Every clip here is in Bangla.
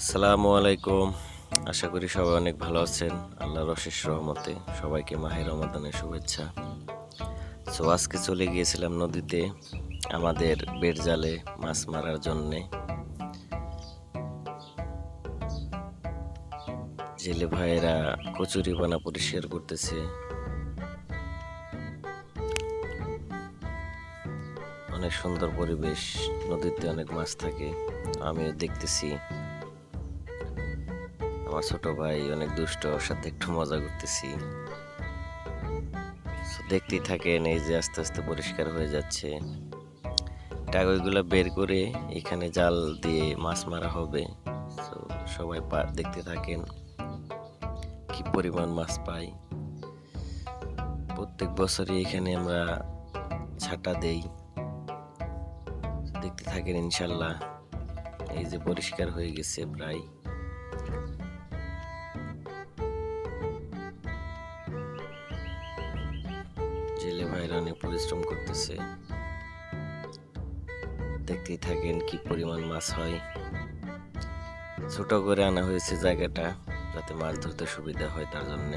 আসসালামু আলাইকুম। আশা করি সবাই অনেক ভালো আছেন। আল্লাহর অশেষ রহমতে সবাইকে মাহে রমাদানের শুভেচ্ছা। আজকে চলে গিয়েছিলাম নদীতে আমাদের বেড় জালে মাছ মারার জন্যে। জেলে ভাইয়েরা কচুরিপানা পরিষ্কার করতেছে। অনেক সুন্দর পরিবেশ, নদীতে অনেক মাছ থাকে, আমিও দেখতেছি। আমার ছোট ভাই অনেক দুষ্ট, ওর সাথে একটু মজা করতেছি। দেখতেই থাকেন, এই যে আস্তে আস্তে পরিষ্কার হয়ে যাচ্ছে। টাগইগুলো বের করে এখানে জাল দিয়ে মাছ মারা হবে। সবাই দেখতে থাকেন কি পরিমাণ মাছ পাই। প্রত্যেক বছরই এখানে আমরা ছাটা দেই, দেখতে থাকেন ইনশাল্লাহ। এই যে পরিষ্কার হয়ে গেছে প্রায়। জেলে ভাইরা অনেক পরিশ্রম করতেছে, দেখতেই থাকেন কি পরিমাণ মাছ হয়। ছোট করে আনা হয়েছে জায়গাটা, যাতে মাছ ধরতে সুবিধা হয় তার জন্য।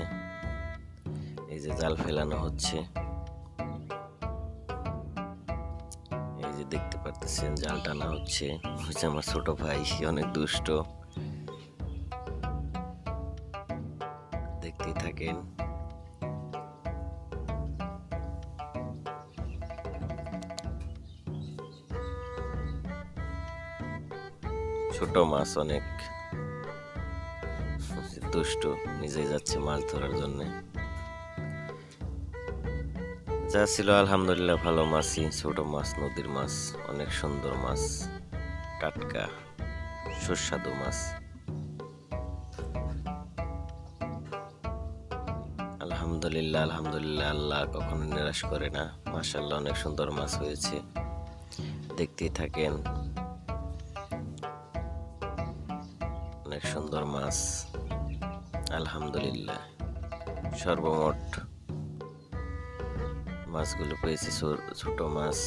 এই যে জাল ফেলানো হচ্ছে, এই যে দেখতে পারতেছেন জাল টানা হচ্ছে। আমার ছোট ভাই, সে অনেক দুষ্ট, দেখতেই থাকেন। ছোট মাছ অনেক দুষ্ট, নিজে যাচ্ছে মাছ ধরার জন্য। যা ছিল আলহামদুলিল্লাহ ভালো মাছই, ছোট মাছ, নদীর মাছ, অনেক সুন্দর মাছ, টাটকা সুস্বাদু মাছ। আলহামদুলিল্লাহ আলহামদুলিল্লাহ, আল্লাহ কখনো নিরাশ করে না। মাশাআল্লাহ, অনেক সুন্দর মাছ হয়েছে, দেখতেই থাকেন। অনেক সুন্দর মাছ আলহামদুলিল্লাহ। সর্বমোট মাছগুলো পেয়েছি ছোট মাছ